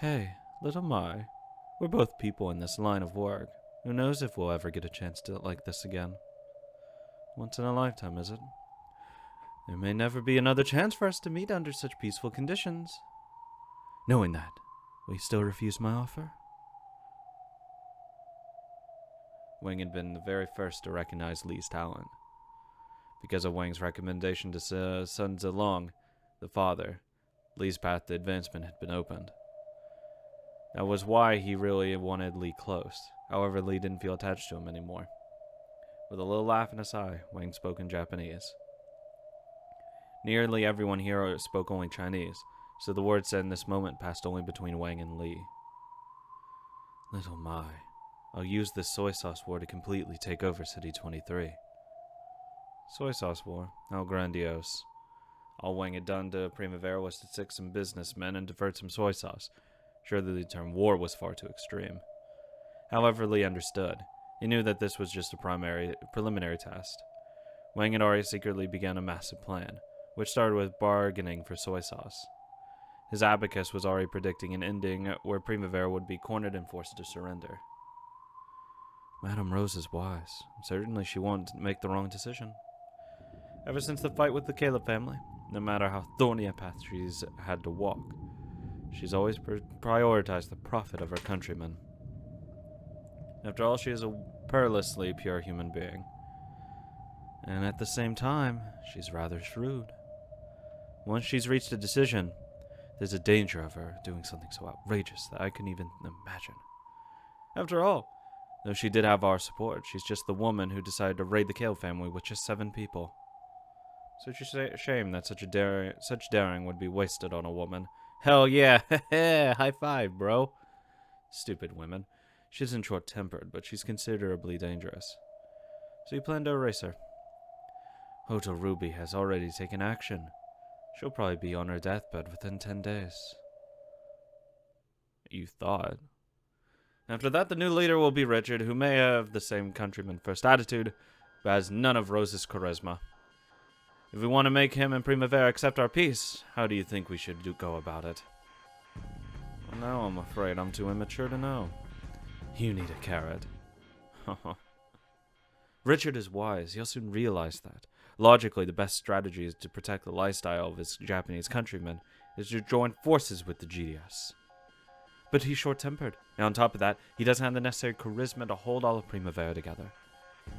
Hey, little Mai. We're both people in this line of work. Who knows if we'll ever get a chance to like this again? Once in a lifetime, is it? There may never be another chance for us to meet under such peaceful conditions. Knowing that, will you still refuse my offer? Wang had been the very first to recognize Li's talent. Because of Wang's recommendation to Sun Zilong, the father, Li's path to advancement had been opened. That was why he really wanted Li close. However, Li didn't feel attached to him anymore. With a little laugh and a sigh, Wang spoke in Japanese. Nearly everyone here spoke only Chinese, so the words said in this moment passed only between Wang and Li. Little Mai, I'll use this soy sauce war to completely take over City 23. Soy sauce war? How grandiose. All Wang had done to Primavera was to stick some businessmen and divert some soy sauce. Surely the term war was far too extreme. However, Li understood. He knew that this was just a preliminary test. Wang had already secretly begun a massive plan, which started with bargaining for soy sauce. His abacus was already predicting an ending where Primavera would be cornered and forced to surrender. Madame Rose is wise. Certainly she won't make the wrong decision. Ever since the fight with the Caleb family, no matter how thorny a path she's had to walk, she's always prioritized the profit of her countrymen. After all, she is a perilously pure human being. And at the same time, she's rather shrewd. Once she's reached a decision, there's a danger of her doing something so outrageous that I couldn't even imagine. After all, though she did have our support, she's just the woman who decided to raid the Kale family with just 7 people. Such a shame that such daring would be wasted on a woman. Hell yeah, high five, bro. Stupid women. She isn't short-tempered, but she's considerably dangerous. So you plan to erase her? Hoto Ruby has already taken action. She'll probably be on her deathbed within 10 days. You thought. After that, the new leader will be Richard, who may have the same countryman-first attitude, but has none of Rose's charisma. If we want to make him and Primavera accept our peace, how do you think we should go about it? Well, now I'm afraid I'm too immature to know. You need a carrot. Richard is wise. He'll soon realize that. Logically, the best strategy is to protect the lifestyle of his Japanese countrymen is to join forces with the GDS. But he's short-tempered. And on top of that, he doesn't have the necessary charisma to hold all of Primavera together.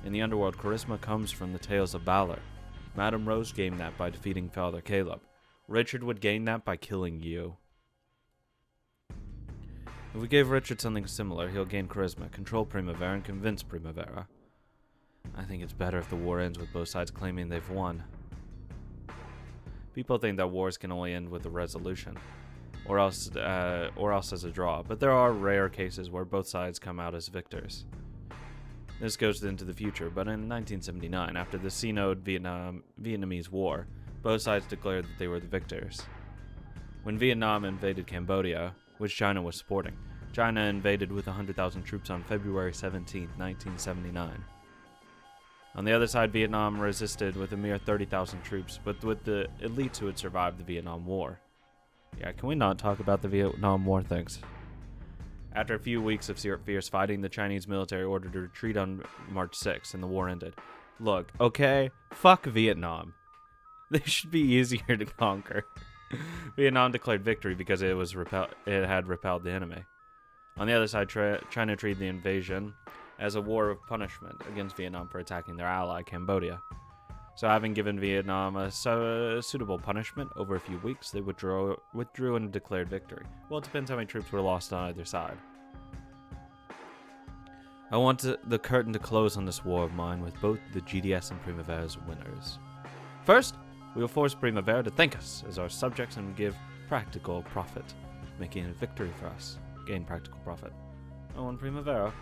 In the underworld, charisma comes from the tales of valor. Madame Rose gained that by defeating Father Caleb. Richard would gain that by killing you. If we gave Richard something similar, he'll gain charisma, control Primavera, and convince Primavera. I think it's better if the war ends with both sides claiming they've won. People think that wars can only end with a resolution, or else as a draw, but there are rare cases where both sides come out as victors. This goes into the future, but in 1979, after the Sino-Vietnamese War, both sides declared that they were the victors. When Vietnam invaded Cambodia, which China was supporting, China invaded with 100,000 troops on February 17, 1979. On the other side, Vietnam resisted with a mere 30,000 troops, but with the elites who had survived the Vietnam War. Yeah, can we not talk about the Vietnam War things? After a few weeks of fierce fighting, the Chinese military ordered to retreat on March 6, and the war ended. Look, okay, fuck Vietnam. They should be easier to conquer. Vietnam declared victory because it had repelled the enemy. On the other side, China treated the invasion as a war of punishment against Vietnam for attacking their ally, Cambodia. So having given Vietnam a suitable punishment, over a few weeks, they withdrew and declared victory. Well, it depends how many troops were lost on either side. I want the curtain to close on this war of mine with both the GDS and Primavera as winners. First, we will force Primavera to thank us as our subjects and give practical profit, making a victory for us. Gain practical profit. Oh, and Primavera.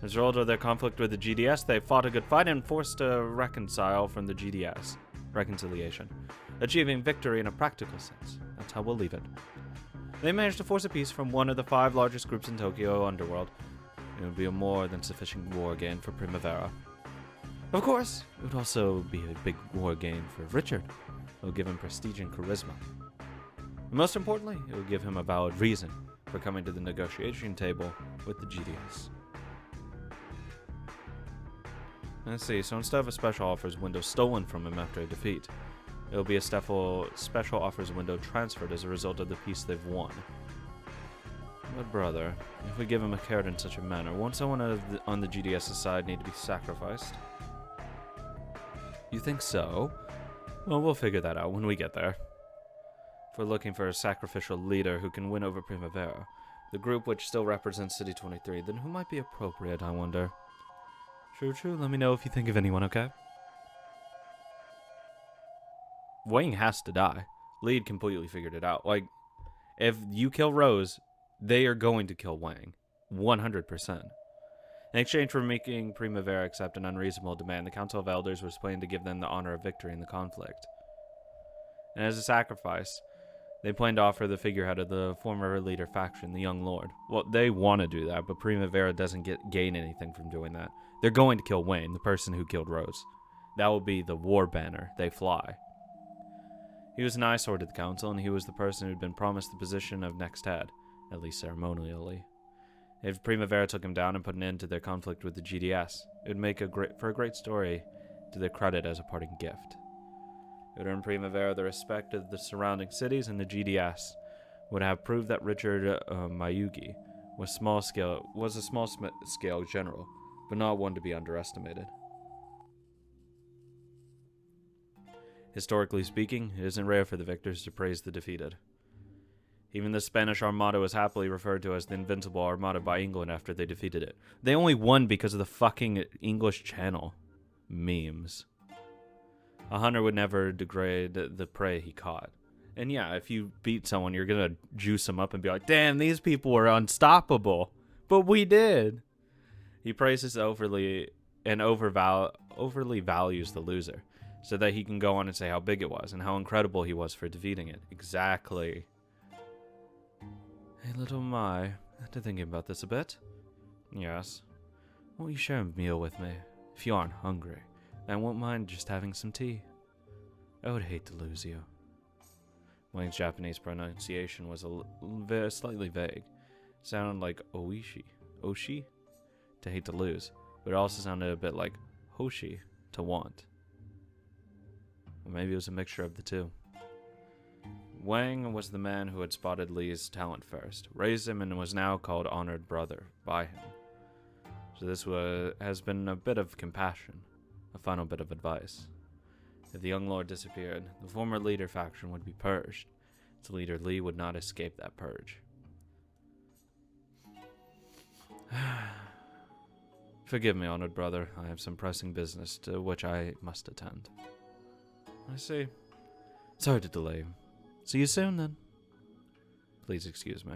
As a result of their conflict with the GDS, they fought a good fight and forced to reconcile from the GDS. Reconciliation. Achieving victory in a practical sense. That's how we'll leave it. They managed to force a peace from one of the 5 largest groups in Tokyo Underworld. It would be a more than sufficient war gain for Primavera. Of course, it would also be a big war gain for Richard. It would give him prestige and charisma. And most importantly, it would give him a valid reason for coming to the negotiation table with the GDS. Let's see, so instead of a special offers window stolen from him after a defeat, it will be a special offers window transferred as a result of the peace they've won. But brother, if we give him a carrot in such a manner, won't someone on the GDS's side need to be sacrificed? You think so? Well, we'll figure that out when we get there. If we're looking for a sacrificial leader who can win over Primavera, the group which still represents City 23, then who might be appropriate, I wonder? True, let me know if you think of anyone, okay? Wang has to die. Lead completely figured it out. Like, if you kill Rose, they are going to kill Wang. 100%. In exchange for making Primavera accept an unreasonable demand, the Council of Elders was planning to give them the honor of victory in the conflict. And as a sacrifice, they plan to offer the figurehead of the former leader faction, the Young Lord. Well, they want to do that, but Primavera doesn't gain anything from doing that. They're going to kill Wayne, the person who killed Rose. That will be the war banner they fly. He was an eyesore to the council, and he was the person who had been promised the position of next head, at least ceremonially. If Primavera took him down and put an end to their conflict with the GDS, it would make for a great story to their credit as a parting gift. It would earn Primavera the respect of the surrounding cities, and the GDS would have proved that Richard Mayugi was a small-scale general, but not one to be underestimated. Historically speaking, it isn't rare for the victors to praise the defeated. Even the Spanish Armada was happily referred to as the Invincible Armada by England after they defeated it. They only won because of the fucking English Channel. Memes. A hunter would never degrade the prey he caught. And yeah, if you beat someone, you're gonna juice them up and be like, damn, these people were unstoppable. But we did. He praises overly values the loser, so that he can go on and say how big it was and how incredible he was for defeating it. Exactly. Hey, little Mai, after thinking about this a bit. Yes. Won't you share a meal with me? If you aren't hungry, I won't mind just having some tea. I would hate to lose you. Wang's Japanese pronunciation was slightly vague. It sounded like Oishi. Oshi? To hate to lose. But it also sounded a bit like Hoshi, to want. Or maybe it was a mixture of the two. Wang was the man who had spotted Li's talent first, raised him, and was now called honored brother by him. So this has been a bit of compassion, a final bit of advice. If the young lord disappeared, the former leader faction would be purged. Its leader Li would not escape that purge. Forgive me, honored brother. I have some pressing business to which I must attend. I see. Sorry to delay you. See you soon, then. Please excuse me.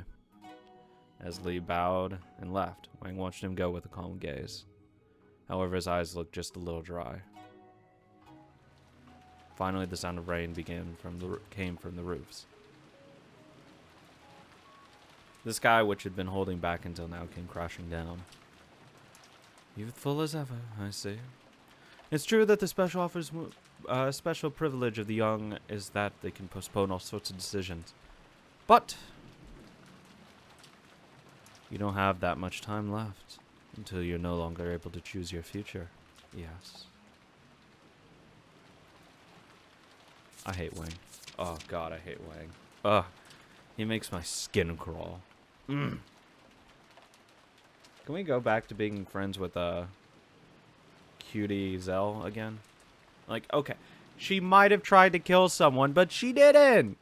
As Li bowed and left, Wang watched him go with a calm gaze. However, his eyes looked just a little dry. Finally, the sound of rain came from the roofs. The sky, which had been holding back until now, came crashing down. Youthful as ever, I see. It's true that the special privilege of the young is that they can postpone all sorts of decisions. But you don't have that much time left until you're no longer able to choose your future. Yes. I hate Wang. Oh god, I hate Wang. Ugh. He makes my skin crawl. Can we go back to being friends with Cutie Zell again? Like, okay, she might have tried to kill someone, but she didn't.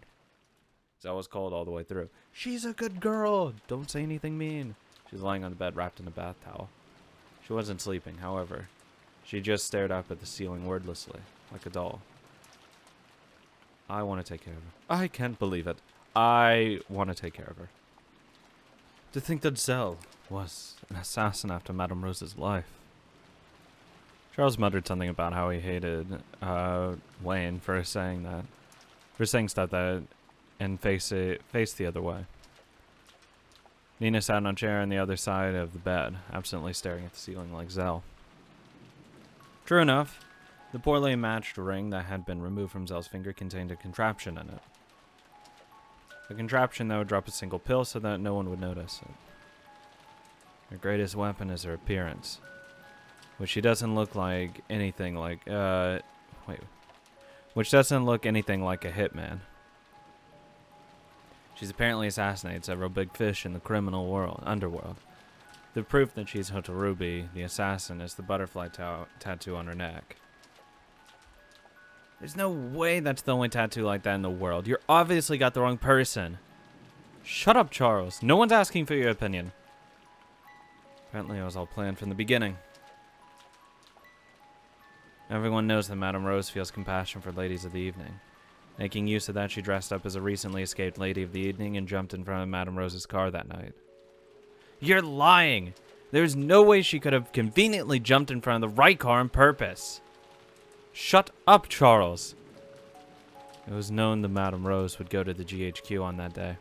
Zell was cold all the way through. She's a good girl. Don't say anything mean. She's lying on the bed wrapped in a bath towel. She wasn't sleeping, however. She just stared up at the ceiling wordlessly, like a doll. I want to take care of her. I can't believe it. I want to take care of her. To think that Zell was an assassin after Madame Rose's life. Charles muttered something about how he hated Wayne for saying that. For saying stuff that and face the other way. Nina sat on a chair on the other side of the bed, absently staring at the ceiling like Zell. True enough, the poorly matched ring that had been removed from Zell's finger contained a contraption in it. A contraption that would drop a single pill so that no one would notice it. Her greatest weapon is her appearance, which she doesn't look like anything like, which doesn't look anything like a hitman. She's apparently assassinated several big fish in the criminal underworld. The proof that she's Hotarubi, the assassin, is the butterfly tattoo on her neck. There's no way that's the only tattoo like that in the world. You obviously got the wrong person. Shut up, Charles. No one's asking for your opinion. Apparently it was all planned from the beginning. Everyone knows that Madame Rose feels compassion for ladies of the evening. Making use of that, she dressed up as a recently escaped lady of the evening and jumped in front of Madame Rose's car that night. You're lying! There's no way she could have conveniently jumped in front of the right car on purpose. Shut up, Charles! It was known that Madame Rose would go to the GHQ on that day.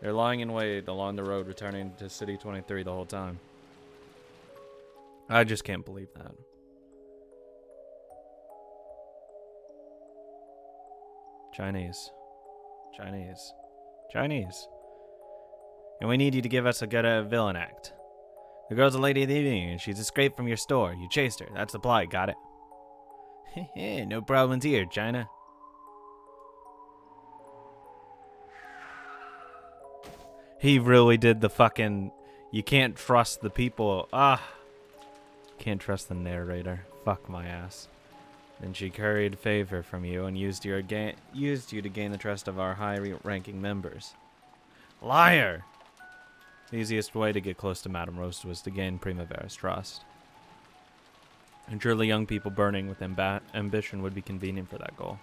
They're lying in wait along the road returning to City 23 the whole time. I just can't believe that. Chinese. And we need you to give us a good villain act. The girl's a lady of the evening and she's escaped from your store. You chased her. That's the plot. Got it? No problems here, China. He really did the fucking... You can't trust the people. Can't trust the narrator. Fuck my ass. Then she curried favor from you and used you to gain the trust of our high-ranking members. Liar! The easiest way to get close to Madame Rose was to gain Primavera's trust. And surely young people burning with ambition would be convenient for that goal.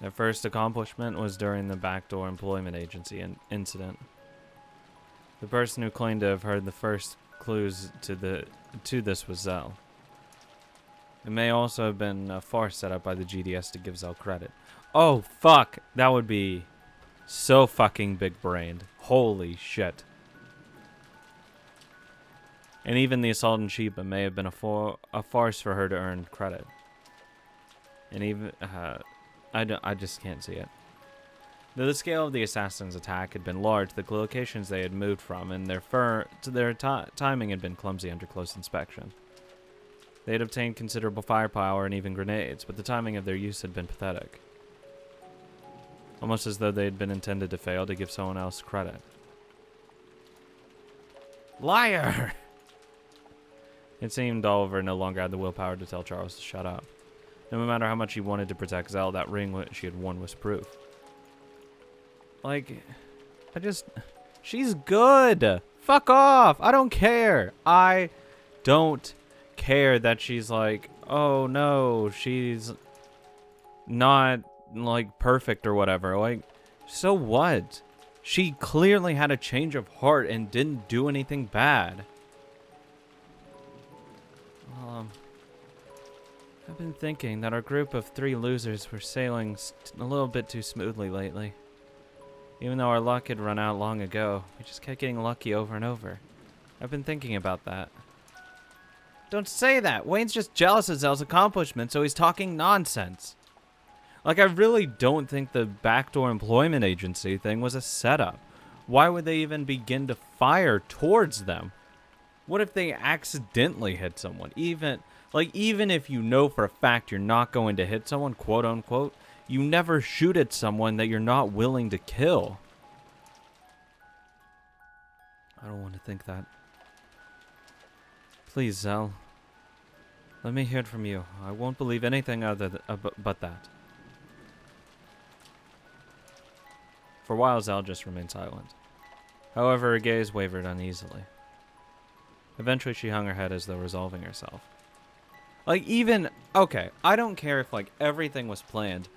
Their first accomplishment was during the backdoor employment agency incident. The person who claimed to have heard the first clues to this was Zell. It may also have been a farce set up by the GDS to give Zell credit. Oh, fuck! That would be so fucking big-brained. Holy shit. And even the assault on Sheba may have been a farce for her to earn credit. And even... I just can't see it. Though the scale of the assassins' attack had been large, the locations they had moved from and their timing had been clumsy under close inspection. They had obtained considerable firepower and even grenades, but the timing of their use had been pathetic. Almost as though they had been intended to fail to give someone else credit. Liar! It seemed Oliver no longer had the willpower to tell Charles to shut up. No matter how much he wanted to protect Zell, that ring she had worn was proof. Like, she's good! Fuck off! I don't care! I don't care that she's like, oh no, she's not like perfect or whatever. Like, so what? She clearly had a change of heart and didn't do anything bad. I've been thinking that our group of 3 losers were sailing a little bit too smoothly lately. Even though our luck had run out long ago, we just kept getting lucky over and over. I've been thinking about that. Don't say that! Wayne's just jealous of Zell's accomplishments, so he's talking nonsense. Like, I really don't think the backdoor employment agency thing was a setup. Why would they even begin to fire towards them? What if they accidentally hit someone? Even if you know for a fact you're not going to hit someone, quote unquote, you never shoot at someone that you're not willing to kill. I don't want to think that. Please, Zell. Let me hear it from you. I won't believe anything other but that. For a while, Zell just remained silent. However, her gaze wavered uneasily. Eventually, she hung her head as though resolving herself. Like, even... Okay, I don't care if, like, everything was planned.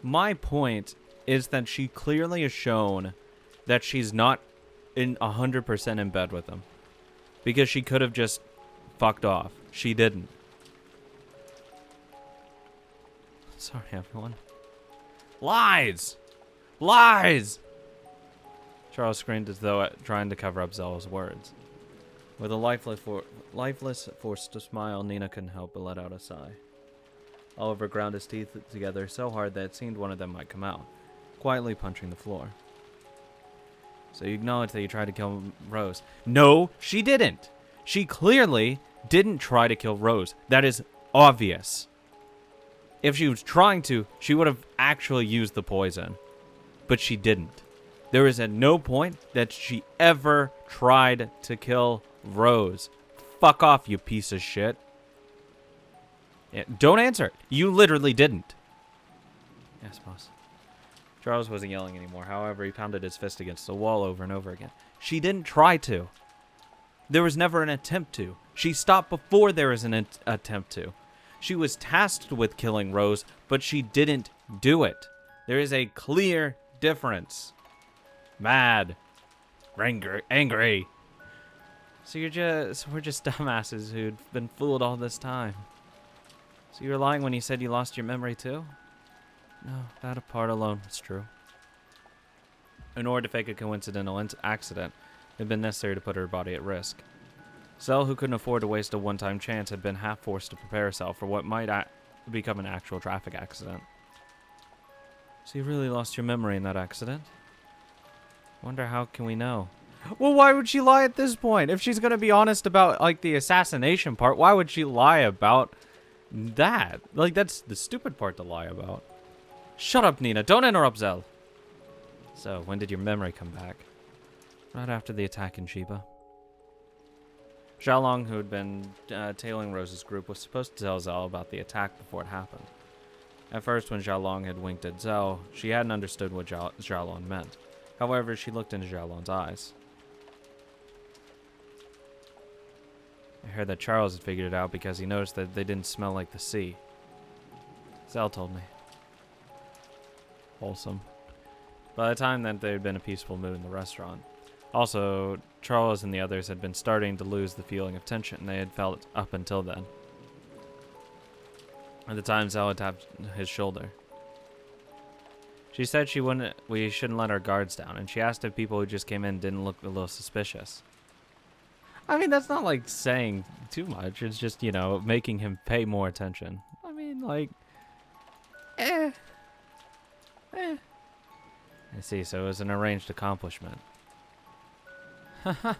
My point is that she clearly has shown that she's not 100% in bed with him. Because she could have just fucked off. She didn't. Sorry, everyone. Lies! Lies! Charles screamed as though trying to cover up Zell's words. With a lifeless, forced smile, Nina couldn't help but let out a sigh. Oliver ground his teeth together so hard that it seemed one of them might come out. quietly punching the floor. So you acknowledge that you tried to kill Rose. No, she didn't. She clearly didn't try to kill Rose. That is obvious. If she was trying to, she would have actually used the poison. But she didn't. There is at no point that she ever tried to kill Rose. Fuck off, you piece of shit. Yeah, don't answer. You literally didn't. Yes, boss. Charles wasn't yelling anymore. However, he pounded his fist against the wall over and over again. She didn't try to. There was never an attempt to. She stopped before there was an attempt to. She was tasked with killing Rose, but she didn't do it. There is a clear difference. Mad. Angry. So we're just dumbasses who'd been fooled all this time. So you were lying when you said you lost your memory too? No, that part alone was true. In order to fake a coincidental accident, it had been necessary to put her body at risk. Zell, who couldn't afford to waste a one-time chance, had been half forced to prepare herself for what might become an actual traffic accident. So you really lost your memory in that accident? Wonder how can we know? Well, why would she lie at this point? If she's gonna be honest about, like, the assassination part, why would she lie about that? Like, that's the stupid part to lie about. Shut up, Nina. Don't interrupt Zell. So, when did your memory come back? Right after the attack in Sheba. Xiaolong, who had been tailing Rose's group, was supposed to tell Zell about the attack before it happened. At first, when Xiaolong had winked at Zell, she hadn't understood what Xiaolong meant. However, she looked into Xiaolong's eyes. I heard that Charles had figured it out because he noticed that they didn't smell like the sea. Zell told me. Wholesome. By the time that there had been a peaceful mood in the restaurant. Also, Charles and the others had been starting to lose the feeling of tension they had felt up until then. At the time, Zell had tapped his shoulder. She said we shouldn't let our guards down, and she asked if people who just came in didn't look a little suspicious. I mean, that's not like saying too much. It's just, you know, making him pay more attention. I mean, like, I see, so it was an arranged accomplishment. I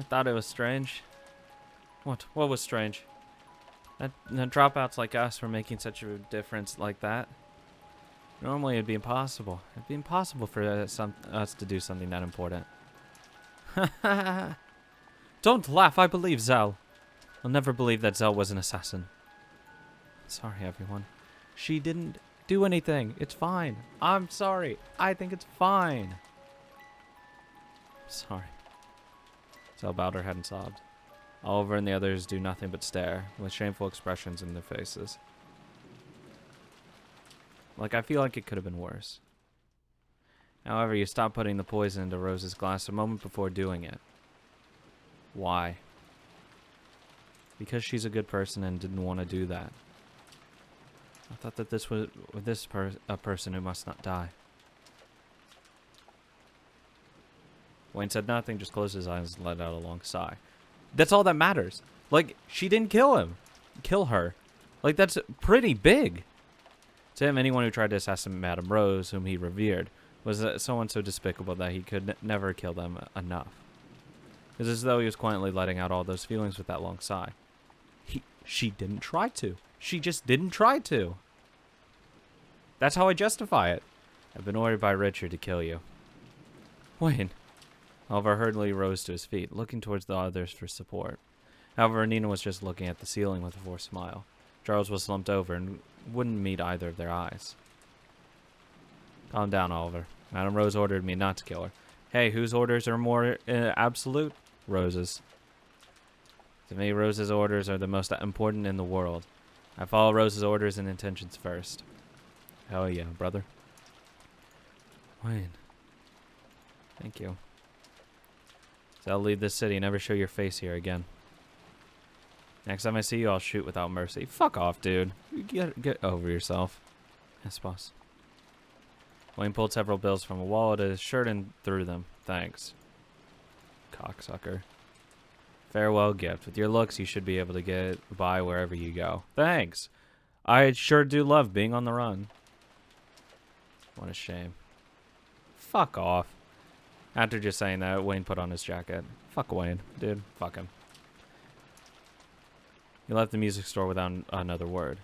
thought it was strange. What? What was strange? That dropouts like us were making such a difference like that. Normally it'd be impossible. It'd be impossible for us to do something that important. Don't laugh, I believe Zell. I'll never believe that Zell was an assassin. Sorry, everyone. She didn't do anything. It's fine. I'm sorry. I think it's fine. Sorry. Zell bowed her head and sobbed. Oliver and the others do nothing but stare, with shameful expressions in their faces. Like, I feel like it could have been worse. However, you stopped putting the poison into Rose's glass a moment before doing it. Why? Because she's a good person and didn't want to do that. I thought that this was a person who must not die. Wayne said nothing, just closed his eyes and let out a long sigh. That's all that matters. Like, she didn't kill her. Like, that's pretty big. To him, anyone who tried to assassinate Madame Rose, whom he revered, was someone so despicable that he could never kill them enough. It was as though he was quietly letting out all those feelings with that long sigh. She didn't try to. She just didn't try to. That's how I justify it. I've been ordered by Richard to kill you. Wayne. Oliver hurriedly rose to his feet, looking towards the others for support. However, Nina was just looking at the ceiling with a forced smile. Charles was slumped over and wouldn't meet either of their eyes. Calm down, Oliver. Madame Rose ordered me not to kill her. Hey, whose orders are more absolute? Rose's. To me, Rose's orders are the most important in the world. I follow Rose's orders and intentions first. Hell yeah, brother. Wayne. Thank you. So I'll leave this city and never show your face here again. Next time I see you, I'll shoot without mercy. Fuck off, dude. Get over yourself. Yes, boss. Wayne pulled several bills from a wallet of his shirt and threw them. Thanks. Cocksucker. Farewell gift. With your looks, you should be able to get by wherever you go. Thanks. I sure do love being on the run. What a shame. Fuck off. After just saying that, Wayne put on his jacket. Fuck Wayne, dude. Fuck him. He left the music store without another word.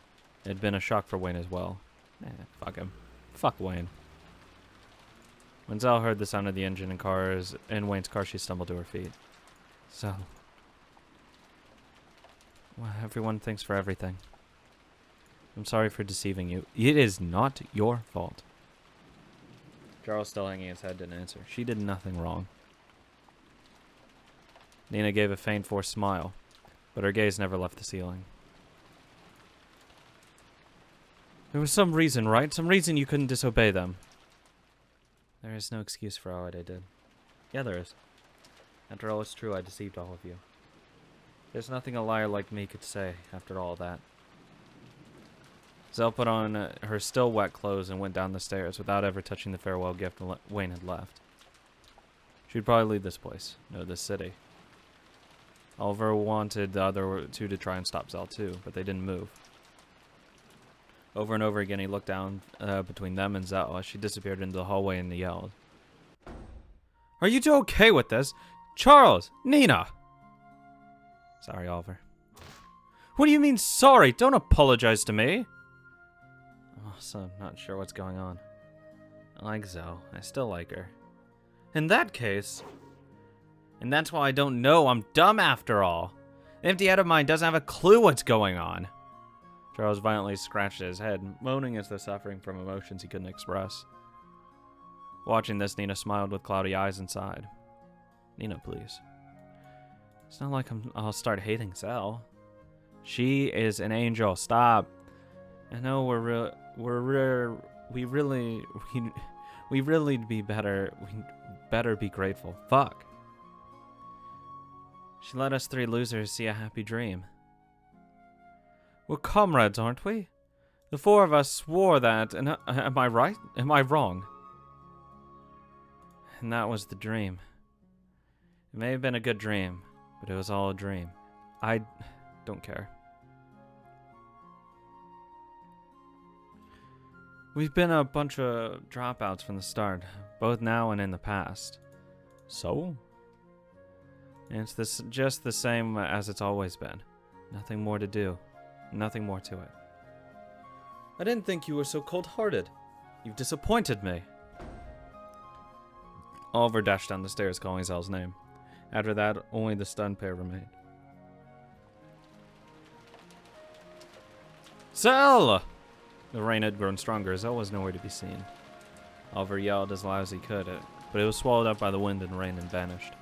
It had been a shock for Wayne as well. Fuck him. Fuck Wayne. When Zell heard the sound of the engine in Wayne's car, she stumbled to her feet. Zell. Well, everyone thinks for everything. I'm sorry for deceiving you. It is not your fault. Charles, still hanging his head, didn't answer. She did nothing wrong. Nina gave a faint, forced smile, but her gaze never left the ceiling. There was some reason, right? Some reason you couldn't disobey them. There is no excuse for all I did. Yeah, there is. After all, it's true I deceived all of you. There's nothing a liar like me could say after all that. Zell put on her still wet clothes and went down the stairs without ever touching the farewell gift Wayne had left. She'd probably leave this place, no, this city. Oliver wanted the other two to try and stop Zell too, but they didn't move. Over and over again, he looked down between them and Zell as she disappeared into the hallway and yelled, "Are you two okay with this? Charles! Nina!" Sorry, Oliver. What do you mean, sorry? Don't apologize to me. Also, I'm not sure what's going on. I like Zoe. I still like her. In that case... And that's why I don't know. I'm dumb after all. The empty head of mine doesn't have a clue what's going on. Charles violently scratched his head, moaning as though suffering from emotions he couldn't express. Watching this, Nina smiled with cloudy eyes and sighed. Nina, please. It's not like I'll start hating Zell. She is an angel. Stop. I know we really be better. We better be grateful. Fuck. She let us three losers see a happy dream. We're comrades, aren't we? The four of us swore that, and am I right? Am I wrong? And that was the dream. It may have been a good dream, but it was all a dream. I don't care. We've been a bunch of dropouts from the start, both now and in the past. So? And it's just the same as it's always been. Nothing more to do. Nothing more to it. I didn't think you were so cold-hearted. You've disappointed me. Oliver dashed down the stairs calling Zell's name. After that, only the stunned pair remained. Zell! The rain had grown stronger. Zell was nowhere to be seen. Oliver yelled as loud as he could, but it was swallowed up by the wind and rain and vanished.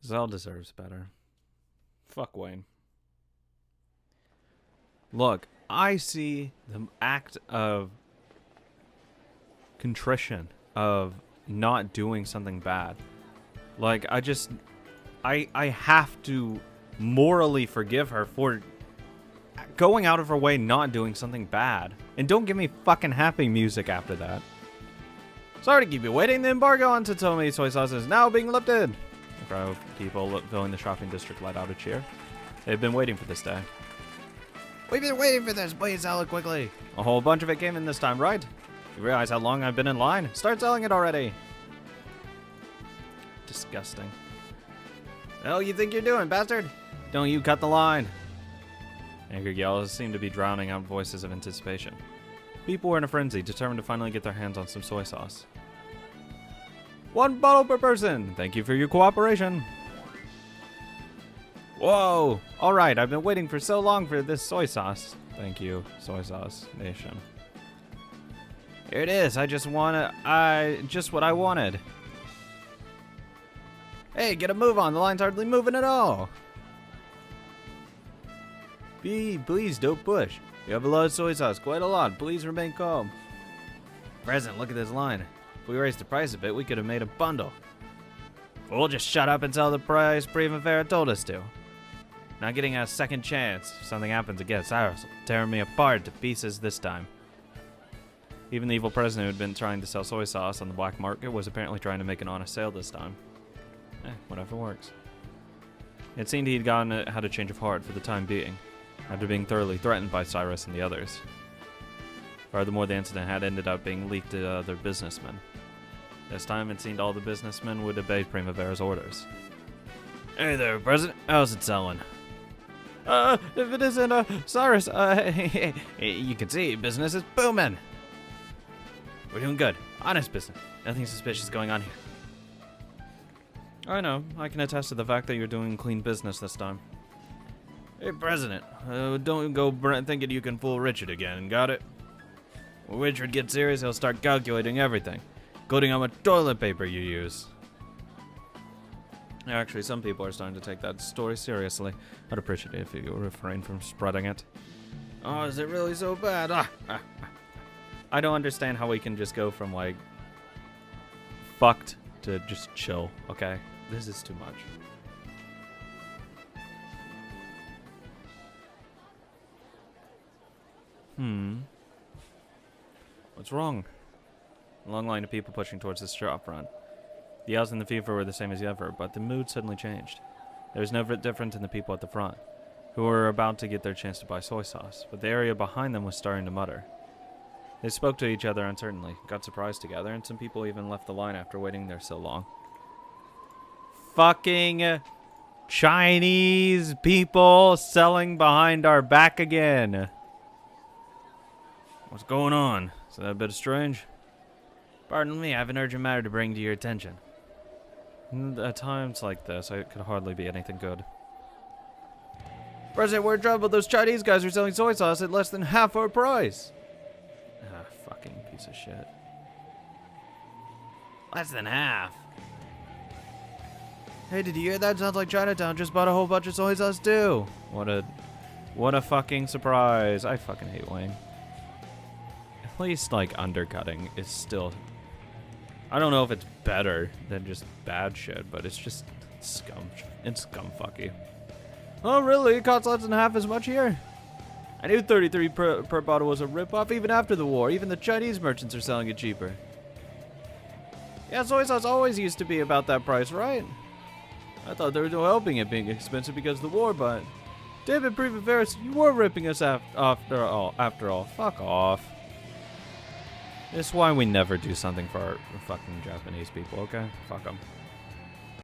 Zell deserves better. Fuck Wayne. Look, I see the act of contrition, of not doing something bad. Like, I have to morally forgive her for going out of her way not doing something bad. And don't give me fucking happy music after that. Sorry to keep you waiting. The embargo on Totomi soy sauce is now being lifted. A crowd of people filling the shopping district let out a cheer. They've been waiting for this day. We've been waiting for this. Please sell it quickly. A whole bunch of it came in this time, right? You realize how long I've been in line? Start selling it already. Disgusting. Hell you think you're doing, bastard? Don't you cut the line. Angry yells seemed to be drowning out voices of anticipation. People were in a frenzy, determined to finally get their hands on some soy sauce. 1 bottle per person. Thank you for your cooperation. Whoa! Alright, I've been waiting for so long for this soy sauce. Thank you, Soy Sauce Nation. Here it is. Just what I wanted. Hey, get a move on. The line's hardly moving at all. Please don't push. You have a lot of soy sauce, quite a lot. Please remain calm. President, look at this line. If we raised the price a bit, we could have made a bundle. We'll just shut up and sell the price Primavera told us to. Not getting a second chance. If something happens again, Cyrus will tear me apart to pieces this time. Even the evil president who had been trying to sell soy sauce on the black market was apparently trying to make an honest sale this time. Whatever works. It seemed he'd had a change of heart for the time being. after being thoroughly threatened by Cyrus and the others. Furthermore, the incident had ended up being leaked to other businessmen. This time, it seemed all the businessmen would obey Primavera's orders. Hey there, President. How's it selling? If it isn't, Cyrus, you can see business is booming. We're doing good. Honest business. Nothing suspicious going on here. I know. I can attest to the fact that you're doing clean business this time. Hey, President, don't go thinking you can fool Richard again, got it? When Richard gets serious, he'll start calculating everything, including how much toilet paper you use. Actually, some people are starting to take that story seriously. I'd appreciate it if you refrain from spreading it. Oh, is it really so bad? I don't understand how we can just go from, like, fucked to just chill, okay? This is too much. What's wrong? A long line of people pushing towards the shop front. The yells and the fever were the same as ever, but the mood suddenly changed. There was no difference in the people at the front, who were about to get their chance to buy soy sauce, but the area behind them was starting to mutter. They spoke to each other uncertainly, got surprised together, and some people even left the line after waiting there so long. Fucking Chinese people selling behind our back again. What's going on? Is that a bit strange? Pardon me, I have an urgent matter to bring to your attention. At times like this, it could hardly be anything good. President, we're in trouble. Those Chinese guys are selling soy sauce at less than half our price. Ah, fucking piece of shit. Less than half? Hey, did you hear that? Sounds like Chinatown just bought a whole bunch of soy sauce too. What a fucking surprise. I fucking hate Wayne. At least, like, undercutting is still... I don't know if it's better than just bad shit, but it's just scum. It's scumfucky. Oh, really? It costs less than half as much here? I knew 33 per bottle was a ripoff even after the war. Even the Chinese merchants are selling it cheaper. Yeah, soy sauce always used to be about that price, right? I thought there was no helping it being expensive because of the war, but... Damn it, Primavera, you were ripping us after all. Fuck off. This is why we never do something for our fucking Japanese people, okay? Fuck them.